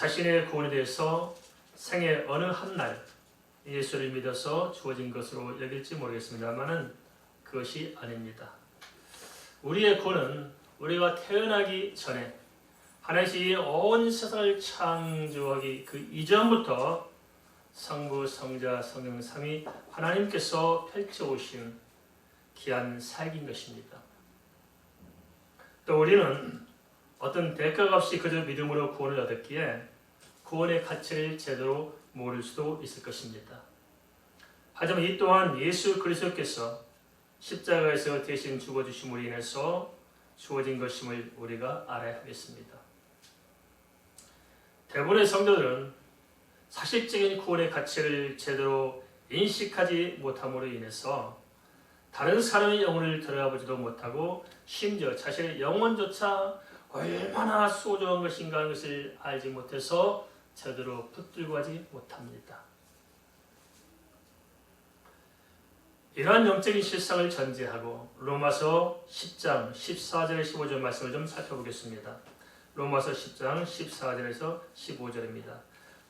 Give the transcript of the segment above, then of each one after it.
자신의 구원에 대해서 생애 어느 한 날 예수를 믿어서 주어진 것으로 여길지 모르겠습니다만은 그것이 아닙니다. 우리의 구원은 우리가 태어나기 전에 하나님이 온 세상을 창조하기 그 이전부터 성부, 성자, 성령 삼위 하나님께서 펼쳐오신 귀한 사역인 것입니다. 또 우리는 어떤 대가가 없이 그저 믿음으로 구원을 얻었기에 구원의 가치를 제대로 모를 수도 있을 것입니다. 하지만 이 또한 예수 그리스도께서 십자가에서 대신 죽어주심으로 인해서 주어진 것임을 우리가 알아야 하겠습니다. 대부분의 성도들은 사실적인 구원의 가치를 제대로 인식하지 못함으로 인해서 다른 사람의 영혼을 들어가 보지도 못하고 심지어 자신의 영혼조차 얼마나 소중한 것인가 하는 것을 알지 못해서 제대로 붙들고 하지 못합니다. 이러한 영적인 실상을 전제하고 로마서 10장 14절 15절 말씀을 좀 살펴보겠습니다. 로마서 10장 14절에서 15절입니다.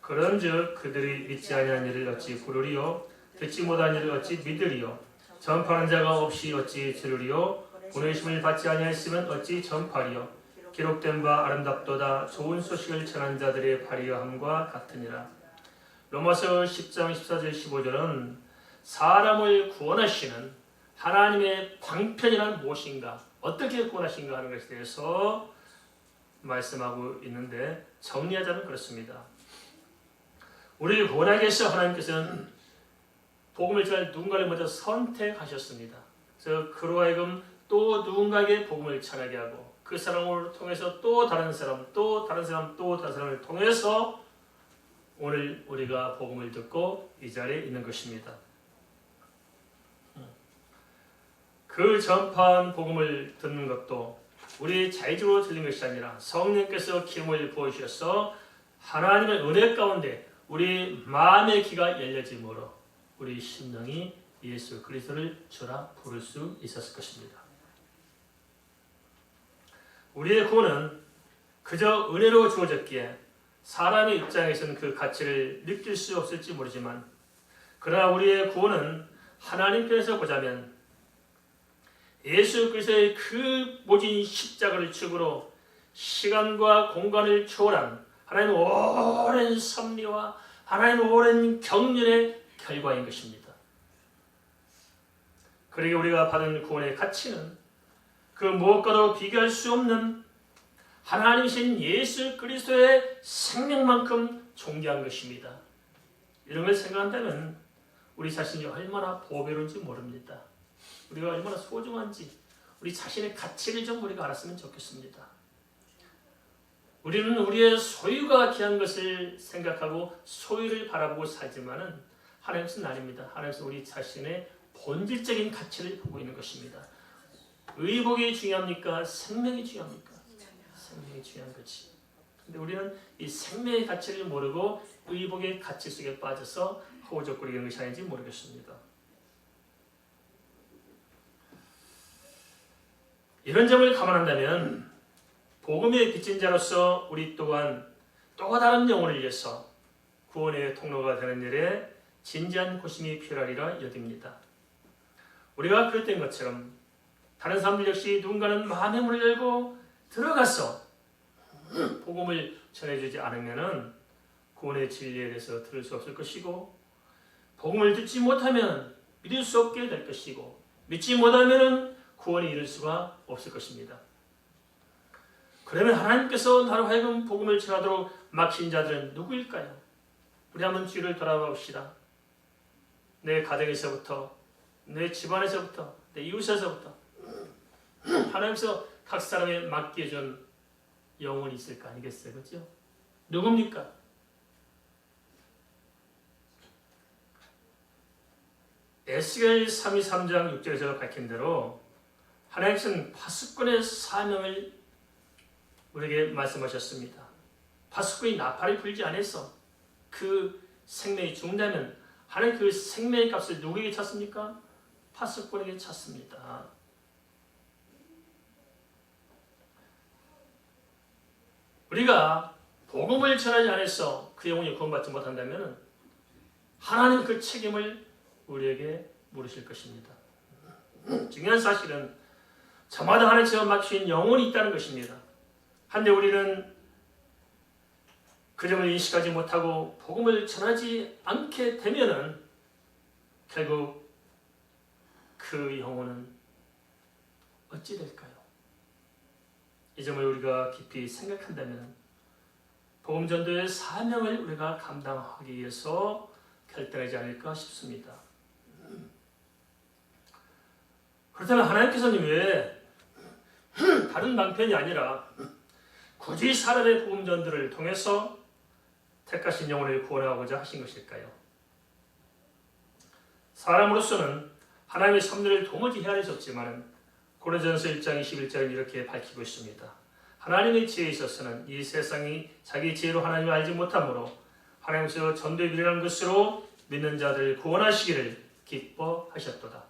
그런즉 그들이 믿지 아니한 일을 어찌 부르리요 듣지 못한 일을 어찌 믿으리요 전파하는 자가 없이 어찌 들으리요 보내심을 받지 아니하였으면 어찌 전파리요 기록된 바 아름답도다 좋은 소식을 전한 자들의 발휘함과 같으니라. 로마서 10장 14절 15절은 사람을 구원하시는 하나님의 방편이란 무엇인가, 어떻게 구원하신가 하는 것에 대해서 말씀하고 있는데 정리하자면 그렇습니다. 우리를 구원하기 위해서 하나님께서는 복음을 전할 누군가를 먼저 선택하셨습니다. 그래서 그로 하여금 또 누군가에게 복음을 전하게 하고 그 사람을 통해서 또 다른 사람, 또 다른 사람, 또 다른 사람을 통해서 오늘 우리가 복음을 듣고 이 자리에 있는 것입니다. 그 전파한 복음을 듣는 것도 우리 자의적으로 들린 것이 아니라 성령께서 기름을 부어주셔서 하나님의 은혜 가운데 우리 마음의 귀가 열려짐으로 우리 심령이 예수 그리스도를 주라 부를 수 있었을 것입니다. 우리의 구원은 그저 은혜로 주어졌기에 사람의 입장에서는 그 가치를 느낄 수 없을지 모르지만 그러나 우리의 구원은 하나님께서 보자면 예수 그리스도의 그 모진 십자가를 축으로 시간과 공간을 초월한 하나님의 오랜 섭리와 하나님의 오랜 경륜의 결과인 것입니다. 그러기에 우리가 받은 구원의 가치는 그 무엇과도 비교할 수 없는 하나님이신 예수 그리스도의 생명만큼 존귀한 것입니다. 이런 걸 생각한다면 우리 자신이 얼마나 보배로운지 모릅니다. 우리가 얼마나 소중한지 우리 자신의 가치를 좀 우리가 알았으면 좋겠습니다. 우리는 우리의 소유가 귀한 것을 생각하고 소유를 바라보고 살지만은 하나님은 아닙니다. 하나님은 우리 자신의 본질적인 가치를 보고 있는 것입니다. 의복이 중요합니까? 생명이 중요합니까? 생명이 중요한 거지. 근데 우리는 이 생명의 가치를 모르고 의복의 가치 속에 빠져서 허우적거리는 것이 아닌지 모르겠습니다. 이런 점을 감안한다면 복음의 빚진 자로서 우리 또한 또 다른 영혼을 위해서 구원의 통로가 되는 일에 진지한 고심이 필요하리라 여깁니다. 우리가 그랬던 것처럼 다른 사람들 역시 누군가는 마음의 문을 열고 들어가서 복음을 전해주지 않으면 구원의 진리에 대해서 들을 수 없을 것이고 복음을 듣지 못하면 믿을 수 없게 될 것이고 믿지 못하면 구원에 이를 수가 없을 것입니다. 그러면 하나님께서 나로 하여금 복음을 전하도록 막힌 자들은 누구일까요? 우리 한번 뒤를 돌아봅시다. 내 가정에서부터, 내 집안에서부터, 내 이웃에서부터 하나님께서 각 사람에 맡겨준 영혼이 있을 거 아니겠어요? 그렇죠? 누굽니까? 에스겔 3장 6절에서 밝힌 대로 하나님께서는 파수꾼의 사명을 우리에게 말씀하셨습니다. 파수꾼이 나팔을 불지 않아서 그 생명이 죽는다면 하나님 그 생명의 값을 누구에게 찾습니까? 파수꾼에게 찾습니다. 우리가 복음을 전하지 않아서 그 영혼이 구원받지 못한다면 하나님 그 책임을 우리에게 물으실 것입니다. 중요한 사실은 저마다 하나님께서 맡기신 영혼이 있다는 것입니다. 한데 우리는 그 점을 인식하지 못하고 복음을 전하지 않게 되면은 결국 그 영혼은 어찌 될까요? 이 점을 우리가 깊이 생각한다면 복음 전도의 사명을 우리가 감당하기 위해서 결단하지 않을까 싶습니다. 그렇다면 하나님께서는 왜 다른 방편이 아니라 굳이 사람의 복음 전도를 통해서 택하신 영혼을 구원하고자 하신 것일까요? 사람으로서는 하나님의 섭리를 도무지 헤아리셨지만 고린도전서 1장 21절은 이렇게 밝히고 있습니다. 하나님의 지혜에 있어서는 이 세상이 자기 지혜로 하나님을 알지 못하므로 하나님께서 전도에 미련한 것으로 믿는 자들을 구원하시기를 기뻐하셨도다.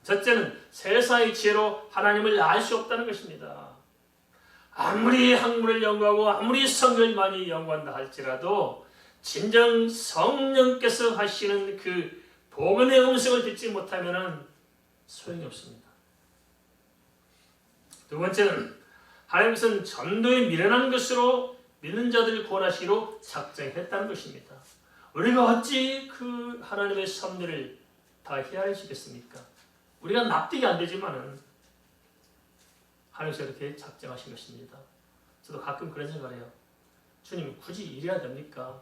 첫째는 세상의 지혜로 하나님을 알 수 없다는 것입니다. 아무리 학문을 연구하고 아무리 성경을 많이 연구한다 할지라도 진정 성령께서 하시는 그 복음의 음성을 듣지 못하면 소용이 없습니다. 두 번째는 하나님께서는 전도에 미련한 것으로 믿는 자들을 구원하시기로 작정했다는 것입니다. 우리가 어찌 그 하나님의 섭리를 다 헤아리시겠습니까? 우리가 납득이 안 되지만은 하나님께서 이렇게 작정하신 것입니다. 저도 가끔 그런 생각을 해요. 주님 굳이 이래야 됩니까?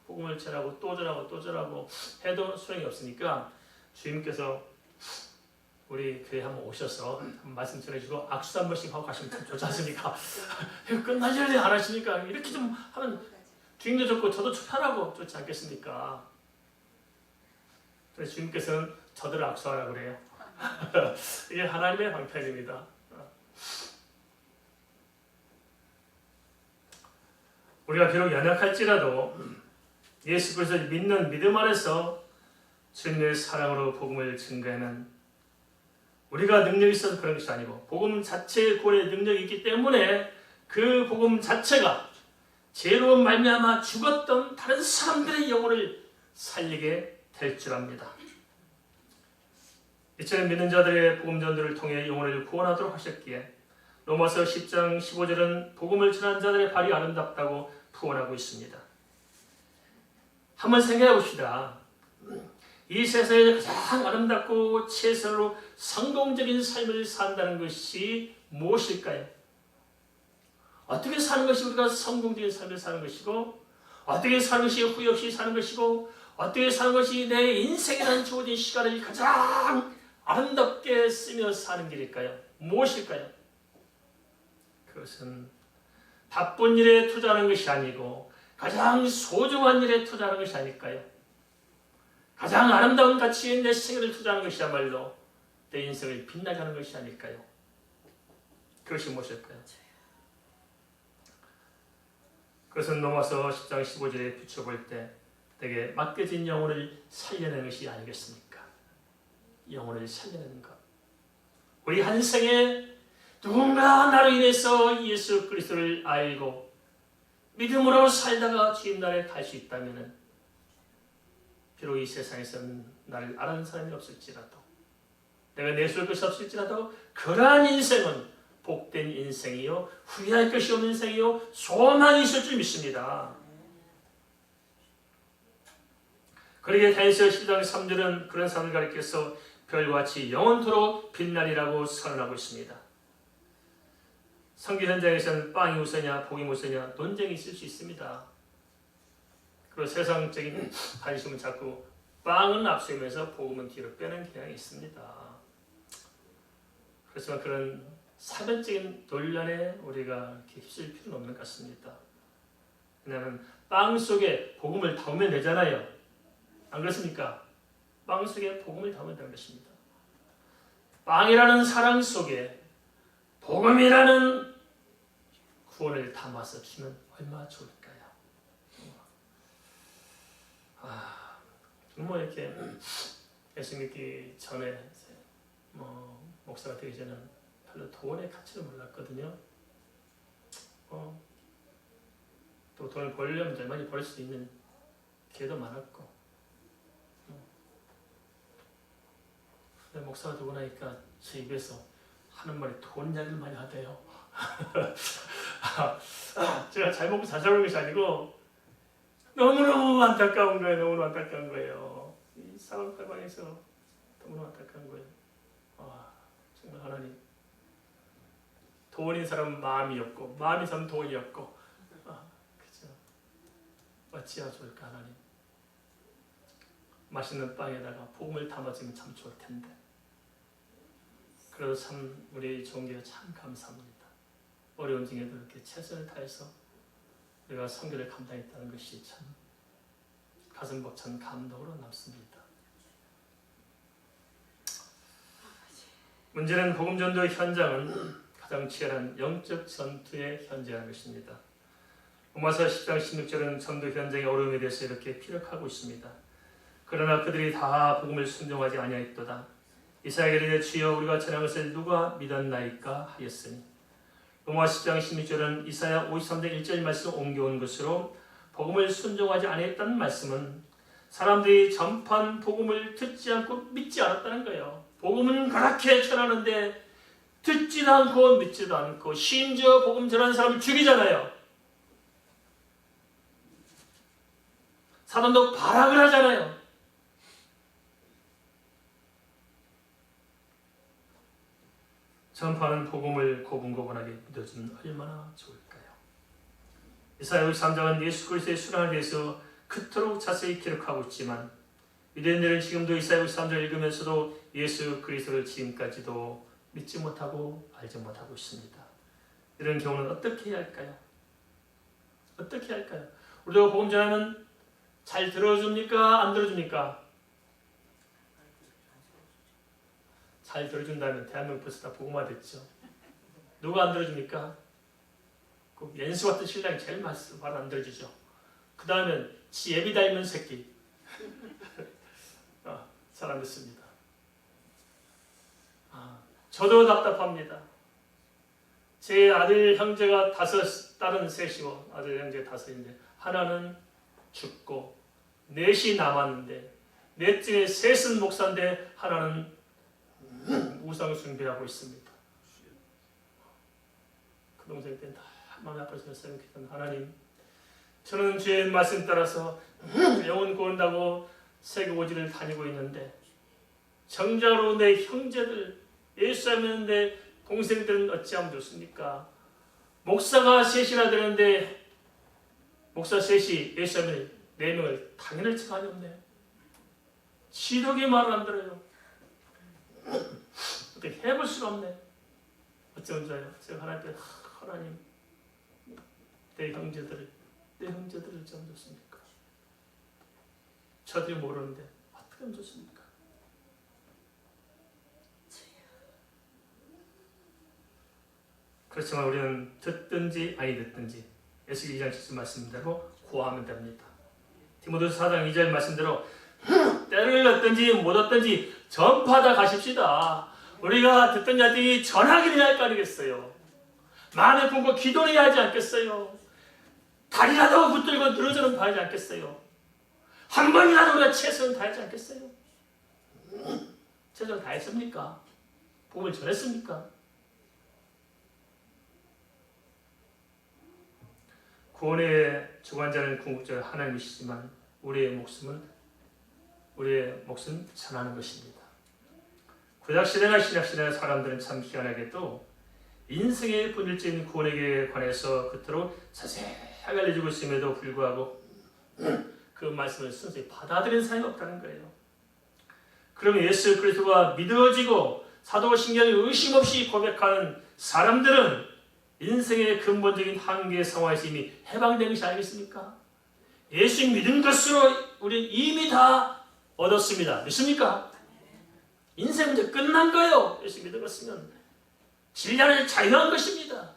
복음을 전하고 또 전하고 또 전하고 해도 소용이 없으니까 주님께서 우리 교회 한번 오셔서 한번 말씀 전해주고 악수 한 번씩 하고 가시면 참 좋지 않습니까? 끝나지 안 하시니까 이렇게 좀 하면 주님도 좋고 저도 편하고 좋지 않겠습니까? 그래서 주님께서는 저들을 악수하라고 그래요. 이게 하나님의 방편입니다. 우리가 비록 연약할지라도 예수 그리스도를 믿는 믿음 안에서 주님의 사랑으로 복음을 증거하는 우리가 능력이 있어서 그런 것이 아니고 복음 자체의 구원의 능력이 있기 때문에 그 복음 자체가 죄로 말미암아 죽었던 다른 사람들의 영혼을 살리게 될 줄 압니다. 이처럼 믿는 자들의 복음 전도를 통해 영혼을 구원하도록 하셨기에 로마서 10장 15절은 복음을 전한 자들의 발이 아름답다고 부언하고 있습니다. 한번 생각해 봅시다. 이 세상에 가장 아름답고 최선으로 성공적인 삶을 산다는 것이 무엇일까요? 어떻게 사는 것이 우리가 성공적인 삶을 사는 것이고 어떻게 사는 것이 후회 없이 사는 것이고 어떻게 사는 것이 내 인생이라는 주어진 시간을 가장 아름답게 쓰며 사는 길일까요? 무엇일까요? 그것은 바쁜 일에 투자하는 것이 아니고 가장 소중한 일에 투자하는 것이 아닐까요? 가장 아름다운 가치에 내 생애를 투자하는 것이야말로 내 인생을 빛나게 하는 것이 아닐까요? 그것이 무엇일까요? 그것은 로마서 10장 15절에 비춰볼 때 내게 맡겨진 영혼을 살려내는 것이 아니겠습니까? 영혼을 살려내는 것. 우리 한 생에 누군가 나로 인해서 예수 그리스도를 알고 믿음으로 살다가 주님나라에 갈 수 있다면 비록 이 세상에서는 나를 알아는 사람이 없을지라도 내가 내세울 것이 없을지라도 그러한 인생은 복된 인생이요 후회할 것이 없는 인생이요 소망이 있을 줄 믿습니다. 그러기에 다니엘서 10장 3절은 그런 사람을 가리켜서 별같이 영원토록 빛나리라고 선언하고 있습니다. 선교 현장에서는 빵이 우선이냐 복이 우선이냐 논쟁이 있을 수 있습니다. 그리고 세상적인 관심은 자꾸 빵은 앞서면서 복음은 뒤로 빼는 경향이 있습니다. 그렇지만 그런 사변적인 논란에 우리가 휩쓸 필요는 없는 것 같습니다. 왜냐하면 빵 속에 복음을 담으면 되잖아요. 안 그렇습니까? 빵 속에 복음을 담으면 되는 것입니다. 빵이라는 사랑 속에 복음이라는 구원을 담아서 주면 얼마나 좋을까요? 이렇게 예수 믿기 전에 목사가 되기 전에는 별로 돈의 가치를 몰랐거든요. 또 돈을 벌려면 얼마나 벌 수 있는 기회도 많았고. 목사가 되고 나니까 제 입에서 하는 말이 돈 이야기를 많이 하대요. 제가 잘 먹고 잘 살는 것이 아니고 너무너무 안타까운 거예요. 너무너무 안타까운 거예요. 이 상황방에서 너무너무 안타까운 거예요. 정말 하나님, 돈인 사람은 마음이 없고 마음이 사람은 돈이 없고 그죠? 어찌하면 좋을까 하나님. 맛있는 빵에다가 복음을 담아주면 참 좋을 텐데. 그래서 참 우리 종교에 참 감사합니다. 어려운 중에도 이렇게 최선을 다해서 우리가 선교를 감당했다는 것이 참 가슴 벅찬 감동으로 남습니다. 문제는 복음 전도 현장은 가장 치열한 영적 전투의 현장인 것입니다. 로마서 10장 16절은 전도 현장의 어려움에 대해서 이렇게 피력하고 있습니다. 그러나 그들이 다 복음을 순종하지 아니하였도다. 이사야가 이르되 주여 우리가 전한 것을 누가 믿었나이까 하였으니. 로마 10장 16절은 이사야 53장 1절 말씀을 옮겨온 것으로 복음을 순종하지 아니했다는 말씀은 사람들이 전판 복음을 듣지 않고 믿지 않았다는 거예요. 복음은 그렇게 전하는데 듣지도 않고 믿지도 않고 심지어 복음 전하는 사람을 죽이잖아요. 사단도 발악을 하잖아요. 전파하는 복음을 고분고분하게 믿어주면 얼마나 좋을까요? 이사야 53장은 예수 그리스도의 순환에 대해서 그토록 자세히 기록하고 있지만 유대인들은 지금도 이사야 53장을 읽으면서도 예수 그리스도를 지금까지도 믿지 못하고 알지 못하고 있습니다. 이런 경우는 어떻게 해야 할까요? 어떻게 할까요? 우리가 복음 전하면 잘 들어줍니까? 안 들어줍니까? 잘 들어준다면 대한민국 벌써 다 복음화 됐죠. 누가 안 들어줍니까? 그 연수 같은 신랑이 제일 말 안 들어주죠. 그 다음엔 지 예비 닮은 새끼. 잘 안 듣습니다. 저도 답답합니다. 제 아들 형제가 5, 딸은 3이고 아들 형제 5인데 하나는 죽고 4이 남았는데 넷 중에 3은 목사인데 하나는 우상 숭배하고 있습니다. 그 동생 때는 다 마음이 아파서 기도는 하나님, 저는 주의 말씀 따라서 영혼 구한다고 세계 오지를 다니고 있는데 정작으로 내 형제들 예수 믿는 내 동생들은 어찌하면 좋습니까? 목사가 3이나 되는데 목사 3이 예수 믿는 4명을 당연할 척하니 없네. 지독이 말을 안 들어요. 어떻게 해볼 수가 없네. 어쩌면 좋아요. 제가 하나님께 하나님 내 형제들을 어쩌면 좋습니까? 저들이 모르는데 어떻게 하면 좋습니까? 그렇지만 우리는 듣든지 아니 듣든지 에스겔 2장 7절 말씀대로 구하면 됩니다. 디모데후서 4장 2절 말씀대로 때를 얻든지 못 얻든지 전파하다 가십시다. 우리가 듣던 자들이 전하기를 할 거 아니겠어요. 마음에 품고 기도를 해야 하지 않겠어요. 다리라도 붙들고 늘어져는 봐야지 않겠어요. 한 번이라도 우리가 최선을 다하지 않겠어요. 최선을 다했습니까? 복음을 전했습니까? 구원의 주관자는 궁극적으로 하나님이시지만 우리의 목숨은 전하는 것입니다. 구약시대나 신약시대 사람들은 참 희한하게도 인생의 본질적인 구원에 관해서 그토록 자세히 알려주고 있음에도 불구하고 그 말씀을 순수히 받아들이는 사람이 없다는 거예요. 그러면 예수 그리스도가 믿어지고 사도신경을 의심 없이 고백하는 사람들은 인생의 근본적인 한계 상황에서 이미 해방된 것이 아니겠습니까? 예수 믿은 것으로 우리는 이미 다 얻었습니다. 믿습니까? 인생 문제 끝난 거예요. 예수 믿은 것이면 진리를 자유한 것입니다.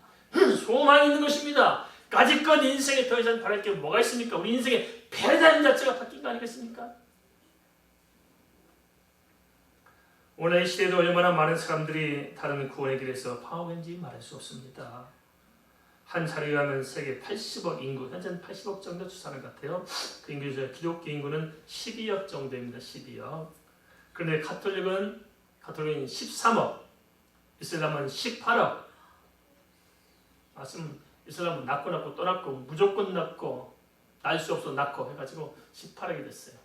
소망이 있는 것입니다. 까짓건 인생에 더 이상 바랄 게 뭐가 있습니까? 우리 인생의 패러다임 자체가 바뀐 거 아니겠습니까? 오늘 이 시대에도 얼마나 많은 사람들이 다른 구원의 길에서 파워인지 말할 수 없습니다. 한 자료에 의하면 세계 80억 인구, 현재는 80억 정도 추산하는 것 같아요. 그 인구 중에 기독교 인구는 12억 정도입니다. 12억. 그런데 가톨릭은 13억, 이슬람은 18억. 이슬람은 낳고 또 낳고 무조건 낳고 날 수 없어 낳고 해가지고 18억이 됐어요.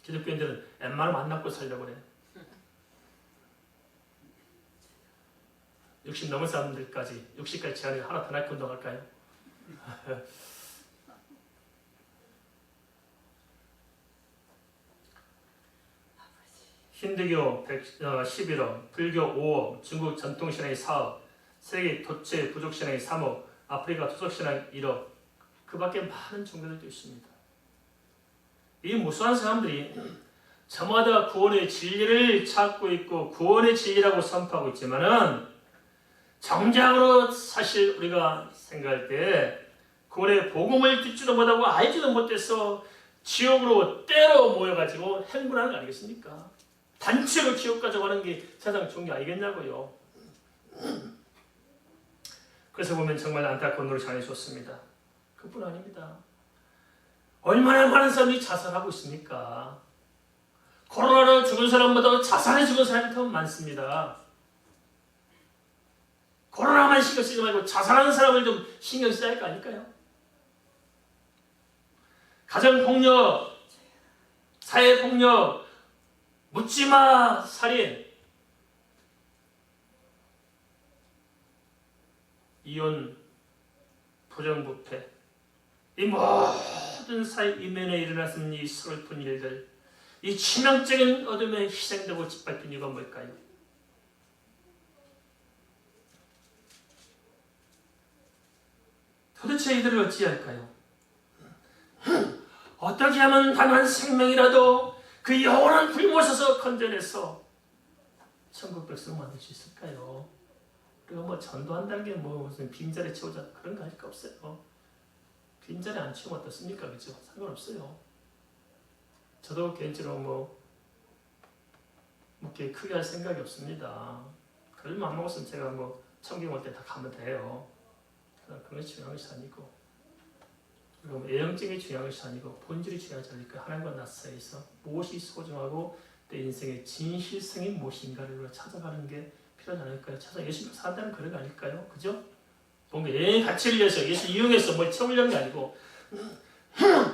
기독교인들은 웬만하면 안 낳고 살려고 그래. 60 넘은 사람들까지 60까지 제한이 하나 더 낳고 운동할까요? 힌두교 11억, 불교 5억, 중국 전통신앙이 4억, 세계 도체 부족신앙이 3억, 아프리카 토속신앙 1억, 그 밖에 많은 종교들도 있습니다. 이 무수한 사람들이 저마다 구원의 진리를 찾고 있고 구원의 진리라고 선포하고 있지만은 정작으로 사실 우리가 생각할 때 구원의 복음을 듣지도 못하고 알지도 못해서 지옥으로 때로 모여가지고 행군하는 거 아니겠습니까? 단체로 지옥 가져가는 게 세상 종교 아니겠냐고요. 그래서 보면 정말 안타까운 노릇이 아니었습니다. 그뿐 아닙니다. 얼마나 많은 사람이 자살하고 있습니까? 코로나로 죽은 사람보다 자살해 죽은 사람이 더 많습니다. 코로나만 신경 쓰지 말고 자살하는 사람을 좀 신경 써야 할 거 아닐까요? 가정폭력, 사회폭력, 묻지마 살인, 이혼, 부정부패, 이 모든 사회 이면에 일어났은 이 서글픈 일들, 이 치명적인 어둠에 희생되고 짓밟힌 이유가 뭘까요? 도대체 이들을 어찌할까요? 어떻게 하면 단 한 생명이라도 그 영원한 불못에서 건져내서 천국 백성을 만들 수 있을까요? 우리가 뭐 전도한다는 게 뭐 무슨 빈자리 채우자 그런 거 할 거 없어요. 빈자리 안 채우면 어떻습니까? 그죠? 상관없어요. 저도 개인적으로 뭐 이렇게 크게 할 생각이 없습니다. 그걸 안 먹었으면 제가 뭐 천국 올 때 다 가면 돼요. 그런 게 중요한 것이 아니고, 그리고 뭐 예형적이 중요한 것이 아니고 본질이 중요하지 않을까. 하나님과 나 사이에서 무엇이 소중하고 내 인생의 진실성이 무엇인가를 찾아가는 게 필요하지 않을까요? 찾아 예수님 산다는 그런 거 아닐까요? 그죠? 뭔가 예의 가치를 위해서 예수 이용해서 뭘 채우려는 게 아니고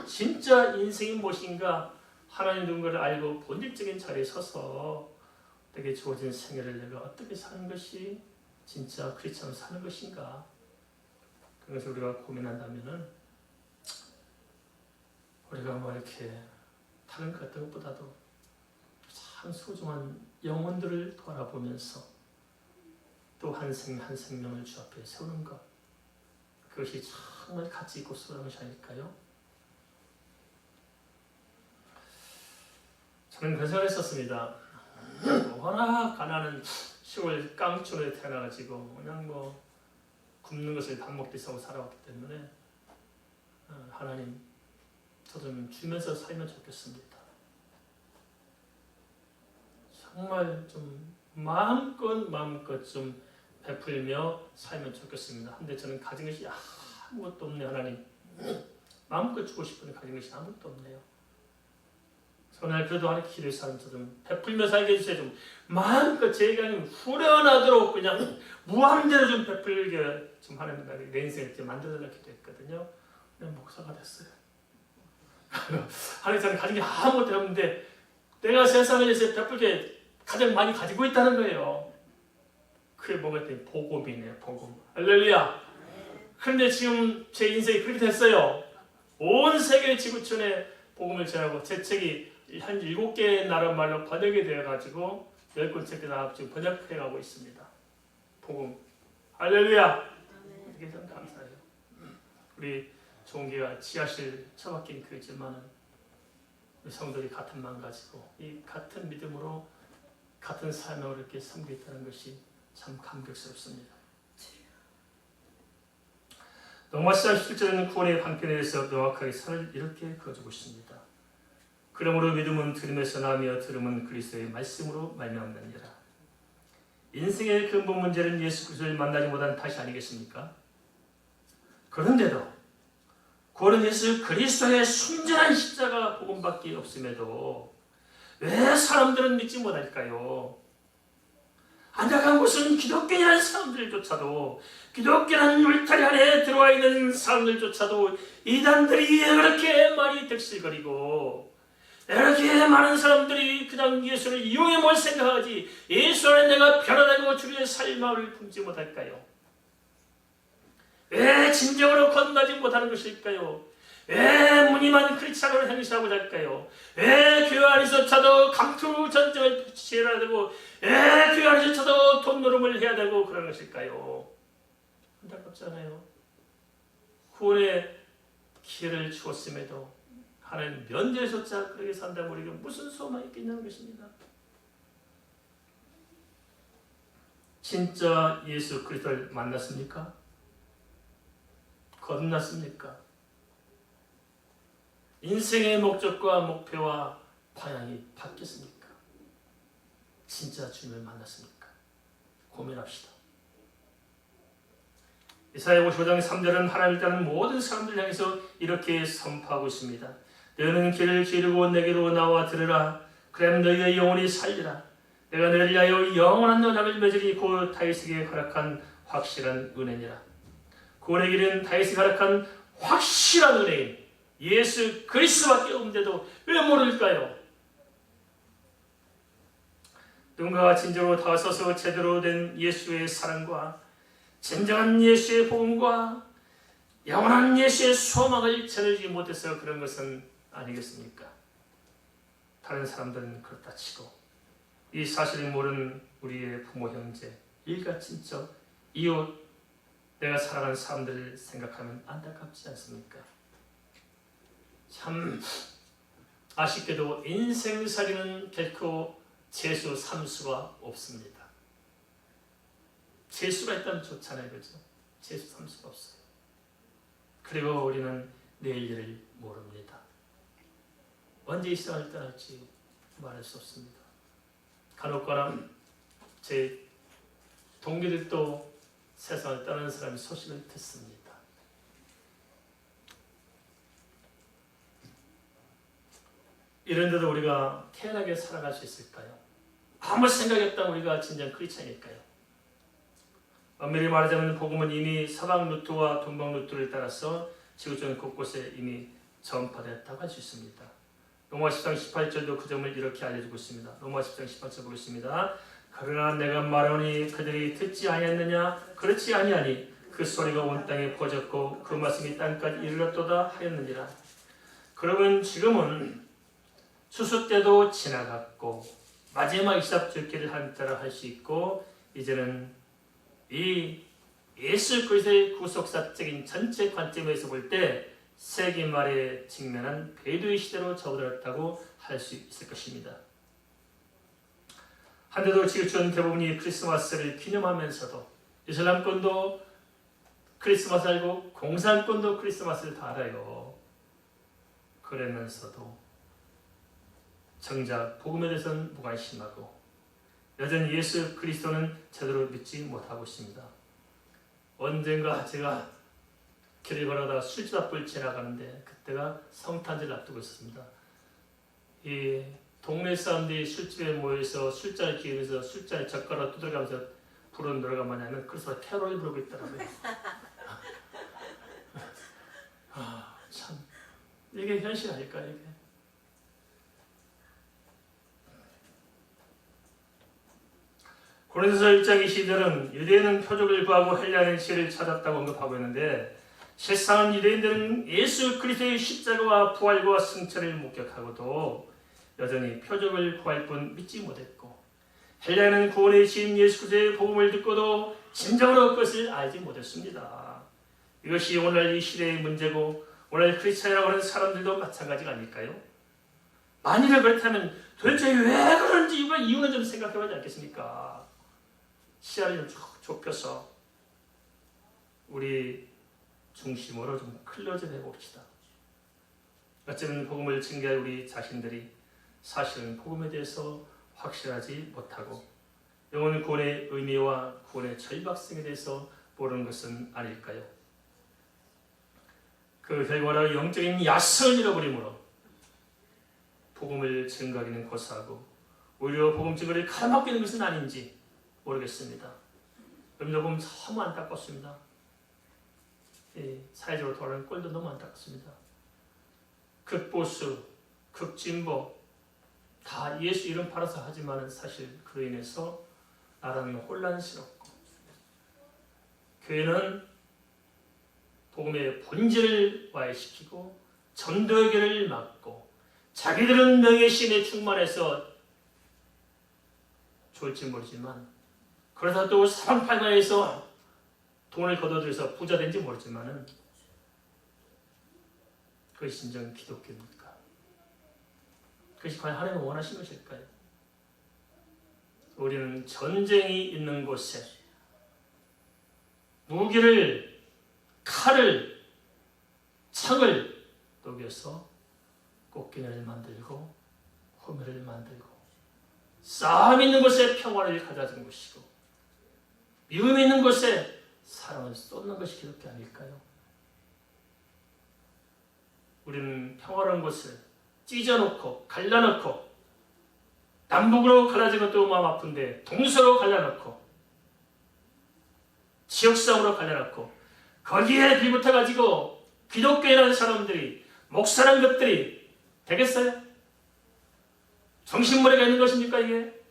진짜 인생이 무엇인가 하나님 누군가를 알고 본질적인 자리에 서서 내게 주어진 생애를 내가 어떻게 사는 것이 진짜 크리스천으로 사는 것인가. 그래서 우리가 고민한다면은 우리가 뭐 이렇게 다른 것 같은 것보다도 참 소중한 영혼들을 돌아보면서 또 한 생명 한 생명을 주 앞에 세우는 것, 그것이 정말 가치 있고 소중한 것이 아닐까요? 저는 그런 생각을 했었습니다. 워낙 가난한 시골 깡촌에 태어나가지고 그냥 뭐 굶는 것을 밥 먹듯이 하고 살아왔기 때문에 하나님 저 좀 주면서 살면 좋겠습니다. 정말 좀 마음껏 좀 베풀며 살면 좋겠습니다. 근데 저는 가진 것이 아무것도 없네요. 하나님 마음껏 주고 싶은데 가진 것이 아무것도 없네요. 오늘 그래도 하나님 기도의 사람 좀 베풀며 살게 해주세요. 좀 마음껏 제가 후련하도록 그냥 무함대로 좀 베풀게 좀 하나님 내 인생을 좀 만들어달라고 기도했거든요. 그냥 목사가 됐어요. 하나님 저는 가진 게 아무것도 없는데 내가 세상에 대해서 베풀 게 가장 많이 가지고 있다는 거예요. 그게 뭐가 있더니 복음이네요. 복음. 할렐루야. 그런데 지금 제 인생이 그렇게 됐어요. 온 세계 지구촌에 복음을 전하고 제 책이 한 7개의 나라 말로 번역이 되어가지고 10권 책이 다 지금 번역해가고 있습니다. 복음. 할렐루야. 이게 참 감사해요. 우리 종교가 지하실 처박힌 교회지만은 우리 성도들이 같은 마음 가지고 이 같은 믿음으로 같은 삶으로 이렇게 섬기고 있다는 것이 참 감격스럽습니다. 로마 10장 17절에는 구원의 방편에 대해서 명확하게 선을 이렇게 그어주고 있습니다. 그러므로 믿음은 들음에서 나며 들음은 그리스도의 말씀으로 말미암느니라. 인생의 근본 문제는 예수 그리스도를 만나지 못한 탓이 아니겠습니까? 그런데도 구원은 예수 그리스도의 순전한 십자가 복음밖에 없음에도 왜 사람들은 믿지 못할까요? 안타까운 것은 기독교라는 사람들조차도, 기독교라는 울타리 안에 들어와 있는 사람들조차도 이단들이 왜 그렇게 많이 득실거리고 이렇게 많은 사람들이 그냥 예수를 이용해 뭘 생각하지 예수 안에 내가 변화되고 주님의 삶을 품지 못할까요? 왜 진정으로 건너지 못하는 것일까요? 왜 무늬만 크리스찬으로 행세하고자 할까요? 왜 교회 안에서조차도 강투 전쟁을 지어야 되고 왜 교회 안에서조차도 돈 노름을 해야 되고 그런 것일까요? 안타깝지 않아요? 구원의 기회를 주었음에도 하나님 면제조차 그렇게 산다면 우리가 무슨 소망이 있겠냐는 것입니다. 진짜 예수 그리스도를 만났습니까? 거듭났습니까? 인생의 목적과 목표와 방향이 바뀌었습니까? 진짜 주님을 만났습니까? 고민합시다. 이사야 55장 3절은 하나님을 따르는 모든 사람들 향해서 이렇게 선포하고 있습니다. 너희는 길을 기르고 내게로 나와 들으라. 그럼 너희의 영혼이 살리라. 내가 너희를 위하여 영원한 언약을 맺으리. 곧 다윗에게 허락한 확실한 은혜니라. 구원의 길은 다윗이 허락한 확실한 은혜인 예수 그리스도밖에 없는데도 왜 모를까요? 누군가가 진정으로 다가서서 제대로 된 예수의 사랑과 진정한 예수의 복음과 영원한 예수의 소망을 전해주지 못해서 그런 것은 아니겠습니까? 다른 사람들은 그렇다 치고 이 사실을 모르는 우리의 부모, 형제, 일가, 친척, 이웃, 내가 살아가는 사람들을 생각하면 안타깝지 않습니까? 참 아쉽게도 인생살이는 결코 재수, 삼수가 없습니다. 재수가 있다면 좋잖아요. 그렇죠? 재수, 삼수가 없어요. 그리고 우리는 내일 일을 모릅니다. 언제 이 세상을 떠날지 말할 수 없습니다. 간혹가다 제 동기들도 세상을 떠나는 사람의 소식을 듣습니다. 이런데도 우리가 태연하게 살아갈 수 있을까요? 아무 생각이 없다면 우리가 진정 크리스찬일까요? 엄밀히 말하자면 복음은 이미 서방 루트와 동방 루트를 따라서 지구촌 곳곳에 이미 전파되었다고 할 수 있습니다. 로마 10장 18절도 그 점을 이렇게 알려주고 있습니다. 로마 10장 18절 보겠습니다. 그러나 내가 말하오니 그들이 듣지 아니했느냐? 그렇지 아니하니 그 소리가 온 땅에 퍼졌고 그 말씀이 땅까지 이르렀도다 하였느니라. 그러면 지금은 수수 때도 지나갔고 마지막 이삭줄기를 한자로 할 수 있고 이제는 이 예수 그리스도의 구속사적인 전체 관점에서 볼 때 세기 말에 직면한 배도의 시대로 접어들었다고 할 수 있을 것입니다. 한데도 지구촌 대부분이 크리스마스를 기념하면서도 이슬람권도 크리스마스 알고 공산권도 크리스마스를 다 알아요. 그러면서도 정작 복음에 대해서는 무관심하고 여전히 예수 그리스도는 제대로 믿지 못하고 있습니다. 언젠가 제가 길을 걸어다가 술집 앞을 지나가는데 그때가 성탄절을 앞두고 있었습니다. 이 동네 사람들이 술집에 모여서 술잔을 기울여서 술잔에 젓가락 두드려가면서 부르는 노래가 뭐냐면 그래서 캐롤을 부르고 있더라고요. 참 이게 현실 아닐까요? 이게? 고린도서 1장 22절은 유대인은 표적을 구하고 헬라인은 지혜를 찾았다고 언급하고 있는데 실상은 유대인들은 예수 그리스도의 십자가와 부활과 승천을 목격하고도 여전히 표적을 구할 뿐 믿지 못했고 헬라인은 구원의 신 예수 그리스도의 복음을 듣고도 진정으로 그것을 알지 못했습니다. 이것이 오늘 이 시대의 문제고 오늘 크리스찬이라고 하는 사람들도 마찬가지가 아닐까요? 만일 그렇다면 도대체 왜 그런지 이유는 좀 생각해보지 않겠습니까? 시야를 좀 좁혀서 우리 중심으로 좀 클로즈 해봅시다. 어쩌면 복음을 증거할 우리 자신들이 사실은 복음에 대해서 확실하지 못하고 영혼 구원의 의미와 구원의 절박성에 대해서 모르는 것은 아닐까요? 그 결과로 영적인 야성을 잃어버림으로 복음을 증거하기는 고사하고 오히려 복음 증거를 가로막히는 것은 아닌지 모르겠습니다. 여러분들 보면 너무 안타깝습니다. 사회적으로 돌아가는 꼴도 너무 안타깝습니다. 극보수, 극진보 다 예수 이름 팔아서 하지만 사실 그로 인해서 나라는 혼란스럽고 교회는 복음의 본질을 와해시키고 전도의 길을 막고 자기들은 명예심에 충만해서 좋을지 모르지만 그러다 또 사방팔방에서 돈을 거둬들여서 부자 된지 모르지만은 그것이 진정 기독교입니까? 그것이 과연 하나님이 원하신 것일까요? 우리는 전쟁이 있는 곳에 무기를, 칼을, 창을 녹여서 꽃게를 만들고 호미를 만들고 싸움 있는 곳에 평화를 가져준 것이고 미움 있는 곳에 사랑을 쏟는 것이 기독교 아닐까요? 우리는 평화로운 곳을 찢어놓고 갈라놓고 남북으로 갈라진 것도 마음 아픈데 동서로 갈라놓고 지역싸움으로 갈라놓고 거기에 빌붙어가지고 기독교라는 사람들이 목사라는 것들이 되겠어요? 정신머리가 있는 것입니까 이게?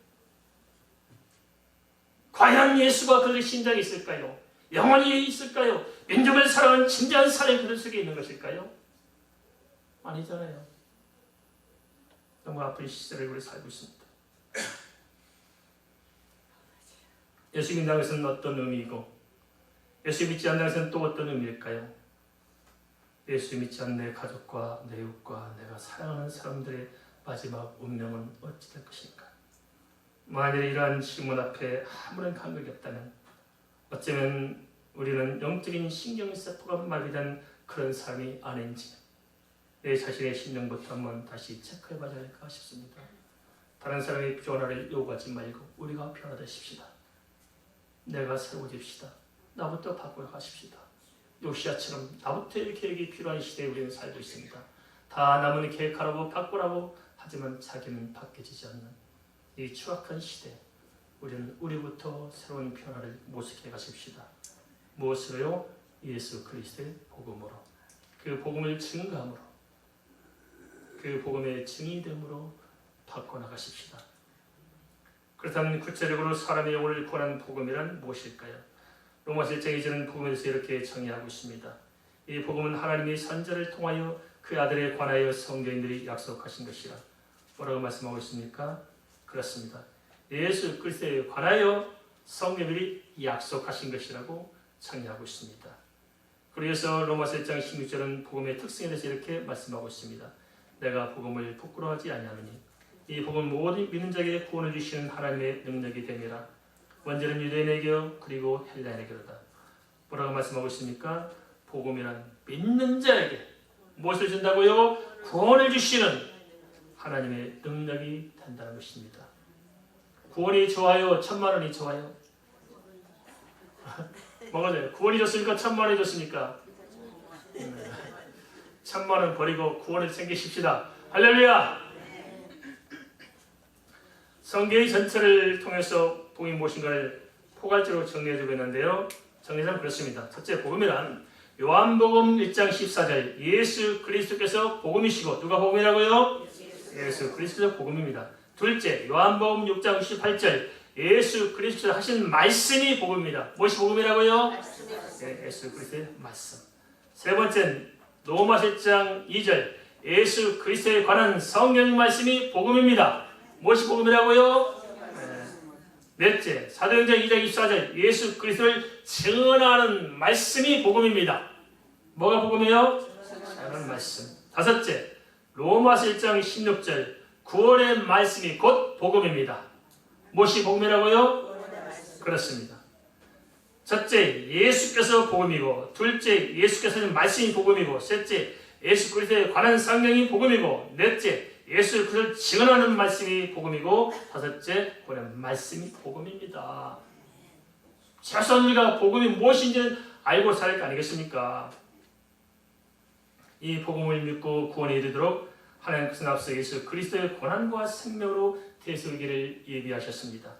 과연 예수가 그들의 심장이 있을까요? 영원히 있을까요? 민족을 사랑하는 진정한 사랑이 그들 속에 있는 것일까요? 아니잖아요. 너무 아픈 시대를 우리 살고 있습니다. 예수 믿는다는 것은 어떤 의미이고 예수 믿지 않는 것은 또 어떤 의미일까요? 예수 믿지 않는 내 가족과 내 이웃과 내가 사랑하는 사람들의 마지막 운명은 어찌 될 것인가? 만일 이러한 질문 앞에 아무런 감격이 없다면 어쩌면 우리는 영적인 신경세포가 마비된 그런 삶이 아닌지 내 자신의 심령부터 한번 다시 체크해봐야 할까 싶습니다. 다른 사람의 변화를 요구하지 말고 우리가 변화되십시다. 내가 새로워집시다. 나부터 바꾸어 가십시다. 요시야처럼 나부터 계획이 필요한 시대에 우리는 살고 있습니다. 다 남은 계획하라고 바꾸라고 하지만 자기는 바뀌어지지 않는 이 추악한 시대 우리는 우리부터 새로운 변화를 모색해 가십시다. 무엇으로요? 예수 그리스도의 복음으로 그 복음을 증거함으로 그 복음의 증인됨으로 바꿔나가십시다. 그렇다면 구체적으로 사람의 영혼을 구하는 복음이란 무엇일까요? 로마서 1장 2절은 복음에 대해서 이렇게 정의하고 있습니다. 이 복음은 하나님이 선지자를 통하여 그 아들에 관하여 성경인들이 약속하신 것이라. 뭐라고 말씀하고 있습니까? 그렇습니다. 예수 그리스도에 관하여 성경인들이 약속하신 것이라고 정의하고 있습니다. 그래서 로마서 1장 16절은 복음의 특성에 대해서 이렇게 말씀하고 있습니다. 내가 복음을 부끄러워하지 아니하노니 이 복음 모든 믿는 자에게 구원을 주시는 하나님의 능력이 됨이라. 먼저는 유대인에게 그리고 헬라인에게로다. 뭐라고 말씀하고 있습니까? 복음이란 믿는 자에게 무엇을 준다고요? 구원을 주시는 하나님의 능력이 된다는 것입니다. 구원이 좋아요? 1000,000원이 좋아요? 뭐가 돼요? 구원이 좋습니까? 1000,000원이 좋습니까? 1000,000원 버리고 구원을 챙기십시다. 할렐루야! 성경의 전체를 통해서 복음이 무엇인가를 포괄적으로 정리해주고 있는데요. 정리는 그렇습니다. 첫째, 복음이란 요한복음 1장 14절 예수 그리스도께서 복음이시고 누가 복음이라고요? 예수 그리스도가 복음입니다. 둘째, 요한복음 6장 68절 예수 그리스도께서 하신 말씀이 복음입니다. 무엇이 복음이라고요? 예수 그리스도의 말씀. 세 번째, 로마서 1장 2절 예수 그리스도에 관한 성경 말씀이 복음입니다. 무엇이 복음이라고요? 넷째, 사도행전 2장 24절 예수 그리스도를 증언하는 말씀이 복음입니다. 뭐가 복음이에요? 증언하는 말씀. 다섯째, 로마서 1장 16절 구원의 말씀이 곧 복음입니다. 무엇이 복음이라고요? 그렇습니다. 첫째, 예수께서 복음이고 둘째, 예수께서 하는 말씀이 복음이고 셋째, 예수 그리스도에 관한 성경이 복음이고 넷째, 예수 그리스도를 증언하는 말씀이 복음이고, 다섯째 구원의 말씀이 복음입니다. 최소한 우리가 복음이 무엇인지 알고 살아야 할 거 아니겠습니까? 이 복음을 믿고 구원에 이르도록 하나님께서 앞서 예수 그리스도의 고난과 생명으로 대속기를 예비하셨습니다.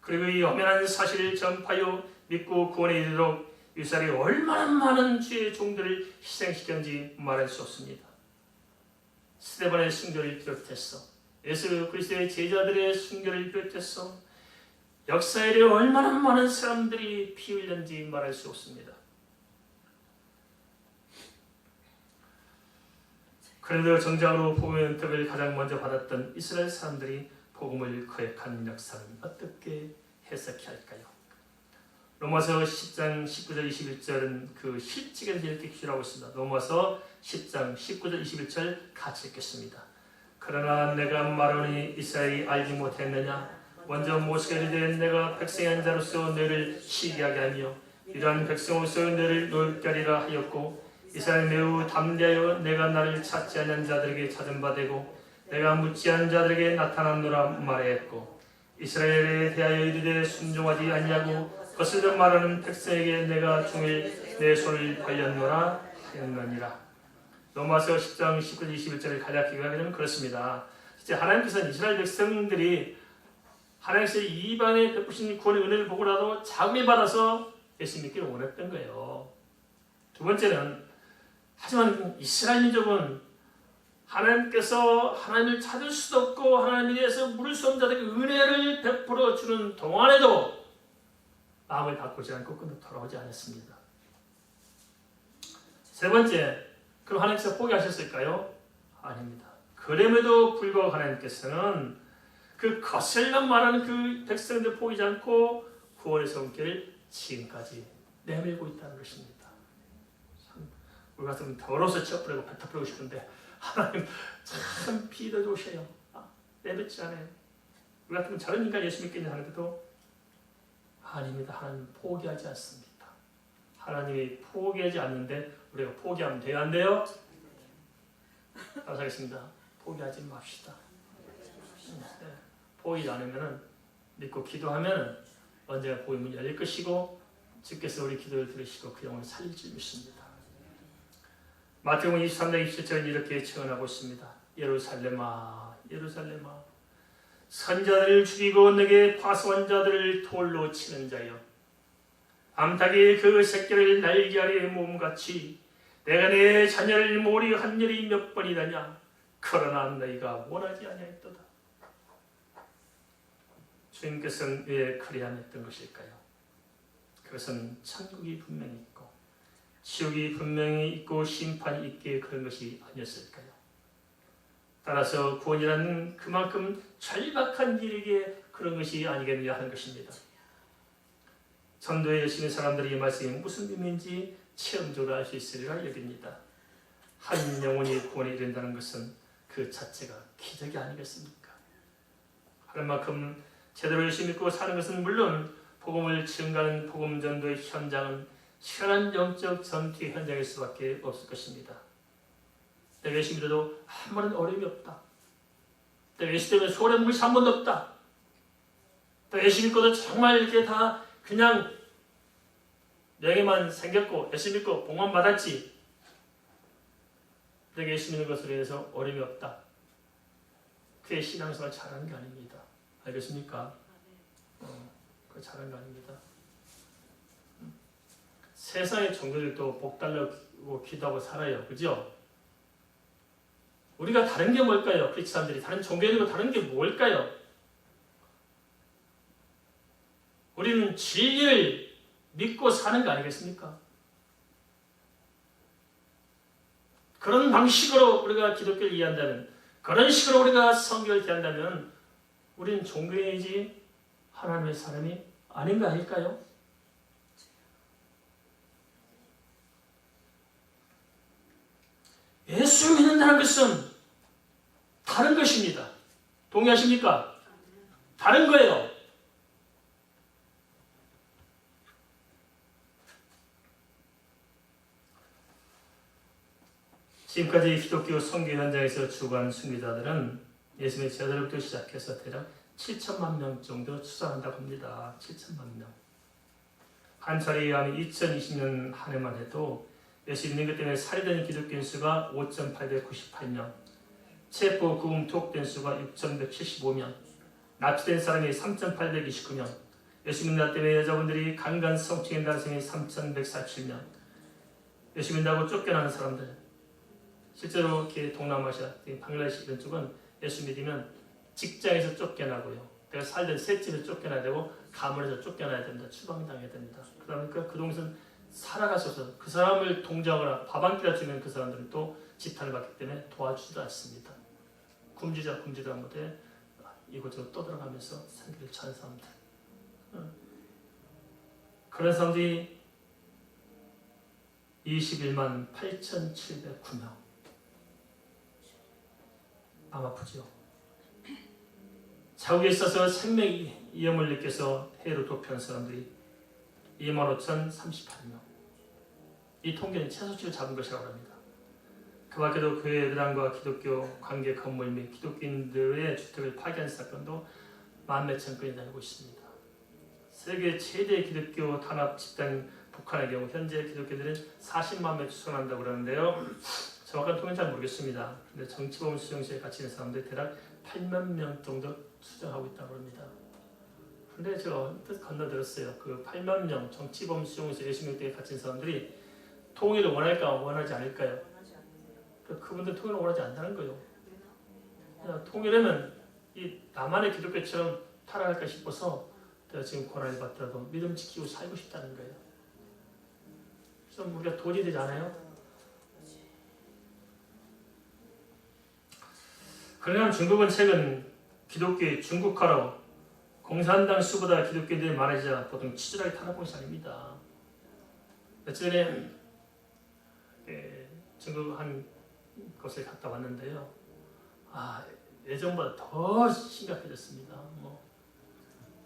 그리고 이 엄연한 사실을 전파하여 믿고 구원에 이르도록 이스라엘이 얼마나 많은 주의 종들을 희생시켰는지 말할 수 없습니다. 스데반의 순교를 비롯해서 예수 그리스도의 제자들의 순교를 비롯해서 역사에 얼마나 많은 사람들이 피 흘렸는지 말할 수 없습니다. 그래도 정작으로 복음의 은택을 가장 먼저 받았던 이스라엘 사람들이 복음을 거역한 역사는 어떻게 해석해야 할까요? 로마서 10장 19절 21절은 그 실직에서 이렇게 기술하고 있습니다. 로마서 10장 19절 21절 같이 읽겠습니다. 그러나 내가 말하니 이스라엘이 알지 못했느냐? 먼저 모세가 이르되 내가 백성의 한 자로서 너희를 시기하게 하며 이러한 백성으로서 너희를 놀게 하리라 하였고, 이스라엘 매우 담대하여 내가 나를 찾지 않은 자들에게 찾은 바 되고 내가 묻지 않은 자들에게 나타났노라 말했고, 이스라엘에 대하여 이르되 순종하지 아니하고 거슬려 말하는 백성에게 내가 종일 내 손을 벌렸노라 하였느니라. 로마서 10장 19절 21절을 간략히 요약하면 그렇습니다. 진짜 하나님께서는 이스라엘 백성들이 하나님께서 이방에 베푸신 구원의 은혜를 보고라도 자금을 받아서 예수 믿기를 원했던 거예요. 두 번째는, 하지만 이스라엘 민족은 하나님께서 하나님을 찾을 수도 없고 하나님에 대해서 물을 수 없는 자들에게 은혜를 베풀어 주는 동안에도 마음을 바꾸지 않고 끝으로 돌아오지 않았습니다. 세 번째, 그럼 하나님께서 포기하셨을까요? 아닙니다. 그럼에도 불구하고 하나님께서는 그 거슬러 말하는 그 백성들 포기하지 않고 구원의 손길을 지금까지 내밀고 있다는 것입니다. 참, 우리 같으면 더러워서 쳐버리고 뱉어버리고 싶은데 하나님 참 비도 좋으셔요. 내뱉지 않아요. 우리 같으면 저런 인간 예수 믿겠냐 하는데도 아닙니다. 하나님 포기하지 않습니다. 하나님이 포기하지 않는데 우리가 포기하면 돼요? 안 돼요? 감사하겠습니다. 포기하지 맙시다. 네. 포기하지 않으면 믿고 기도하면 언제나 복의 문이 열릴 것이고 주께서 우리 기도를 들으시고 그 영혼을 살릴 줄 믿습니다. 마태복음 23장 27절은 이렇게 증언하고 있습니다. 예루살렘아 예루살렘아 선자들을 죽이고 내게 파수한 자들을 돌로 치는 자여, 암탉이 그 새끼를 날개 아래에 모음같이 내가 내 자녀를 모으리 한 일이 몇 번이다냐? 그러나 너희가 원하지 아니하였도다. 주님께서는 왜 그리하여 했던 것일까요? 그것은 천국이 분명히 있고 지옥이 분명히 있고 심판이 있기에 그런 것이 아니었을까요? 따라서 구원이라는 그만큼 절박한 일이기에 그런 것이 아니겠느냐 하는 것입니다. 전도에 열심히 사람들이 이 말씀이 무슨 의미인지 체험적으로 알 수 있으리라 여깁니다. 한 영혼이 구원에 이른다는 것은 그 자체가 기적이 아니겠습니까? 하는 만큼 제대로 열심히 믿고 사는 것은 물론 복음을 증가하는 복음 전도의 현장은 치열한 영적 전투의 현장일 수밖에 없을 것입니다. 내가 열심히 믿어도 아무런 어려움이 없다. 내가 열심히 때문에 소홀해 먹을 한 번도 없다. 내가 열심히 믿고도 정말 이렇게 다 그냥 명예만 생겼고 열심히 믿고 복만 받았지. 내가 열심히 믿는 것으로 인해서 어려움이 없다. 그게 신앙생활 잘하는 게 아닙니다. 알겠습니까? 그거 잘하는 거 아닙니다. 세상의 종교들도 복 달라고 기도하고 살아요. 그죠? 우리가 다른 게 뭘까요? 크리스찬들이 다른 종교들과 다른 게 뭘까요? 우리는 진리를 믿고 사는 거 아니겠습니까? 그런 방식으로 우리가 기독교를 이해한다면, 그런 식으로 우리가 성경을 대한다면 우리는 종교이지 하나님의 사람이 아닌 거 아닐까요? 예수 믿는다는 것은 다른 것입니다. 동의하십니까? 다른 거예요. 지금까지 기독교 선교 현장에서 주관 순교자들은 예수님의 제자들부터 시작해서 대략 7천만 명 정도 추산한다고 합니다. 7천만 명. 한 차례에 의하면 2020년 한 해만 해도 예수 믿는 것 때문에 살해된 기독교인 수가 5,898명, 체포, 구금, 투옥된 수가 6,175명, 납치된 사람이 3,829명, 예수 믿는 것 때문에 여자분들이 강간 성추행당한 사람이 3,147명, 예수 믿는다고 쫓겨나는 사람들, 실제로 이렇게 동남아시아, 방글라데시 이런 쪽은 예수 믿으면 직장에서 쫓겨나고요. 내가 살던 셋집에서 쫓겨나야 되고 가문에서 쫓겨나야 됩니다. 추방당해야 됩니다. 그러니까 그 동선 살아가셔서 그 사람을 동정하거나 밥 한 끼라 주면 그 사람들은 또 지탄을 받기 때문에 도와주지도 않습니다. 굶주자 못해 이곳저곳 떠들어가면서 생기를 차는 사람들. 그런 사람들이 21만 8,709명. 마음 아프죠. 자국에 있어서 생명 위험을 느껴서 해외로 도피한 사람들이 25,038명. 이 통계는 최소치를 잡은 것이라고 합니다. 그 밖에도 교회 예배당과 기독교 관계 건물 및 기독교인들의 주택을 파괴한 사건도 10,000몇 건이 되고 있습니다. 세계 최대 기독교 탄압 집단 북한의 경우 현재 기독교인들은 40만 명 추산한다고 그러는데요. 정확한 통계는 잘 모르겠습니다. 그런데 정치범 수용소에 갇히는 사람들이 대략 8만 명 정도 추정하고 있다고 합니다. 그런데 제가 언뜻 건너들었어요. 그 8만 명 정치범 수용소에 예수 믿는 데 갇힌 사람들이 통일을 원할까 원하지 않을까요? 그분들 통일을 원하지 않다는 거예요. 통일하면 이 나만의 기독교처럼 타락할까 싶어서 내가 지금 고난을 받더라도 믿음 지키고 살고 싶다는 거예요. 좀 우리가 도전이 되지 않아요? 그러나 중국은 최근 기독교의 중국화로 공산당 수보다 기독교인들이 많아지자 보통 치졸하게 탄압하는 것이 아닙니다. 며칠 전에 중국 한 곳에 갔다 왔는데요. 예전보다 더 심각해졌습니다.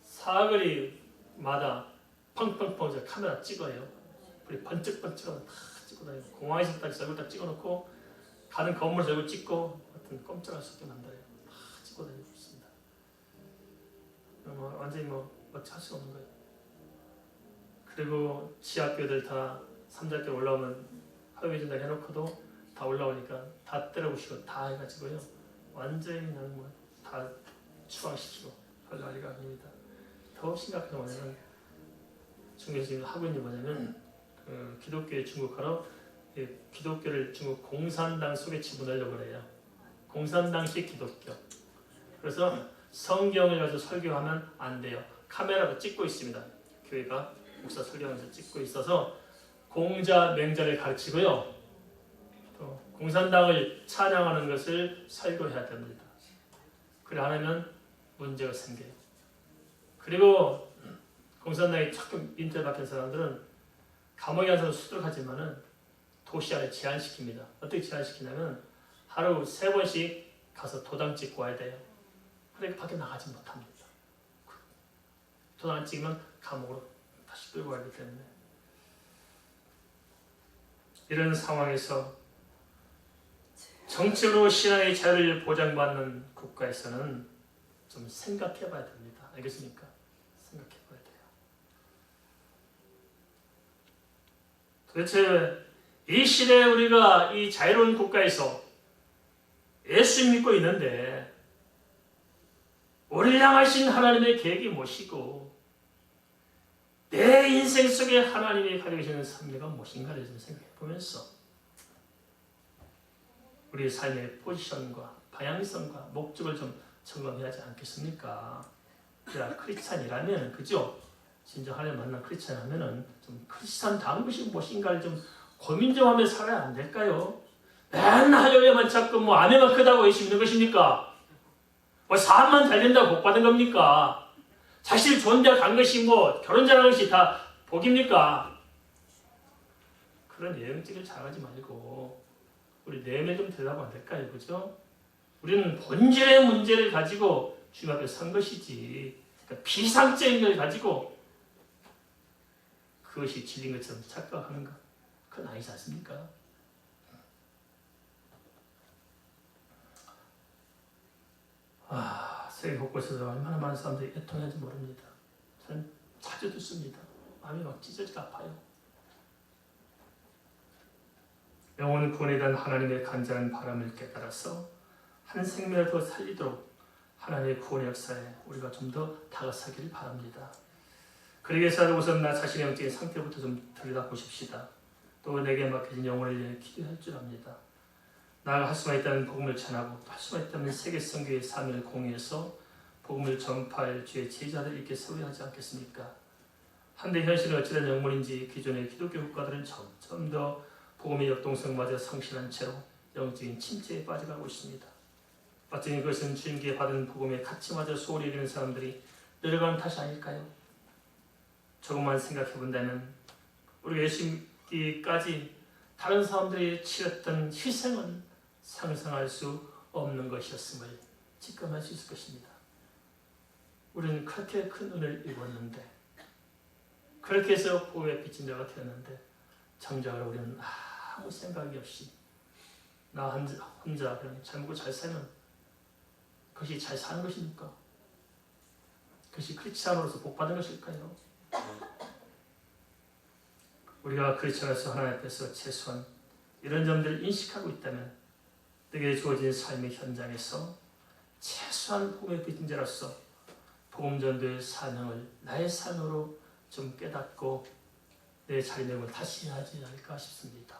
사거리마다 펑펑펑 카메라 찍어요. 우리 번쩍번쩍 다 찍고 다니고 공항에서부터 얼굴 다 찍어놓고 가는 건물 얼굴 찍고 하여튼 꼼짝할 수 없게 만들어요. 다 찍고 다니고 있습니다. 완전히 어찌 할 수가 없는 거예요. 그리고 지하교들 다 삼자교 올라오면 허위진다 해놓고도 다 올라오니까 다 때려부시고 다 해가지고요. 완전히 그냥 다 추방시키고 별 난리가 아닙니다. 더 심각한 건 뭐냐면 중국에서 지금 하고 있는 게 뭐냐면 기독교의 중국화로 기독교를 중국 공산당 속에 집어넣으려고 그래요. 공산당식 기독교. 그래서 성경을 가지고 설교하면 안 돼요. 카메라로 찍고 있습니다. 교회가 목사 설교하면서 찍고 있어서 공자 맹자를 가르치고요. 또 공산당을 찬양하는 것을 설교해야 됩니다. 그래 안 하면 문제가 생겨요. 그리고 공산당이 조금 인터넷 박힌 사람들은 감옥에 가서 수두룩하지만은 도시 안에 제한시킵니다. 어떻게 제한시키냐면 하루 3번씩 가서 도장 찍고 와야 돼요. 그러니까 밖에 나가지 못합니다. 도장 안 찍으면 감옥으로 다시 끌고 가기 때문에. 이런 상황에서 정치로 신앙의 자유를 보장받는 국가에서는 좀 생각해 봐야 됩니다. 알겠습니까? 생각해 봐야 돼요. 도대체 이 시대에 우리가 이 자유로운 국가에서 예수 믿고 있는데 우리를 향하신 하나님의 계획이 무엇이고 내 인생 속에 하나님이 가지고 계시는 섭리가 무엇인가를 좀 생각해 보면서 우리의 삶의 포지션과 방향성과 목적을 좀 점검해야 하지 않겠습니까? 그래야 크리스찬이라면, 그죠? 진짜 하나님 만난 크리스찬이라면 좀 크리스찬 다운 것이 무엇인가를 좀 고민 좀 하며 살아야 안 될까요? 맨날 할렐루야만 찾고 아멘만 크다고 예수 믿는 것입니까? 사업만 잘 된다고 복 받은 겁니까? 자식 좋은 데 간 것이 결혼 잘하는 것이 다 복입니까? 그런 예형적을 잘하지 말고 우리 내면 좀 대답하면 안 될까요? 그죠? 우리는 본질의 문제를 가지고 주님 앞에 선 것이지, 그러니까 비상적인 걸 가지고 그것이 진리인 것처럼 착각하는 것, 그건 아니지 않습니까? 세계 곳곳에서 얼마나 많은 사람들이 애통하는지 모릅니다. 저는 자주 듣습니다. 마음이 막 찢어지게 아파요. 영혼 구원에 대한 하나님의 간절한 바람을 깨달아서 한 생명을 더 살리도록 하나님의 구원의 역사에 우리가 좀 더 다가서기를 바랍니다. 그러기 위해서 우선 나 자신의 영적인 상태부터 좀 들여다보십시다. 또 내게 맡겨진 영혼을 위해 기도할 줄 압니다. 나아가 할 수만 있다면 복음을 전하고 할 수만 있다면 세계 선교의 사명을 공유해서 복음을 전파할 주의 제자들 있게 세워야 하지 않겠습니까? 한데 현실은 어찌된 영문인지 기존의 기독교 국가들은 점점 더 복음의 역동성마저 성실한 채로 영적인 침체에 빠져가고 있습니다. 어쩌면 그것은 주님께 받은 복음의 가치마저 소홀히 여기는 사람들이 늘어가는 탓이 아닐까요? 조금만 생각해 본다면 우리가 예수 믿기까지 다른 사람들이 치렀던 희생은 상상할 수 없는 것이었음을 직감할 수 있을 것입니다. 우리는 그렇게 큰 은혜를 입었는데, 그렇게 해서 보호에 비친 자가 되었는데, 정작 우리는 아무 생각이 없이 나 혼자 그냥 잘 먹고 잘 살면 그것이 잘 사는 것입니까? 그것이 크리스찬으로서 복받은 것일까요? 우리가 크리스찬으로서 하나님 앞에서 최소한 이런 점들을 인식하고 있다면 내게 주어진 삶의 현장에서 최소한 복음의 빚진 자로서 복음 전도의 사명을 나의 삶으로 좀 깨닫고 내 자리매김을 다시 하지 않을까 싶습니다.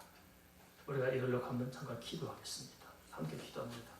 우리가 이걸로 한번 잠깐 기도하겠습니다. 함께 기도합니다.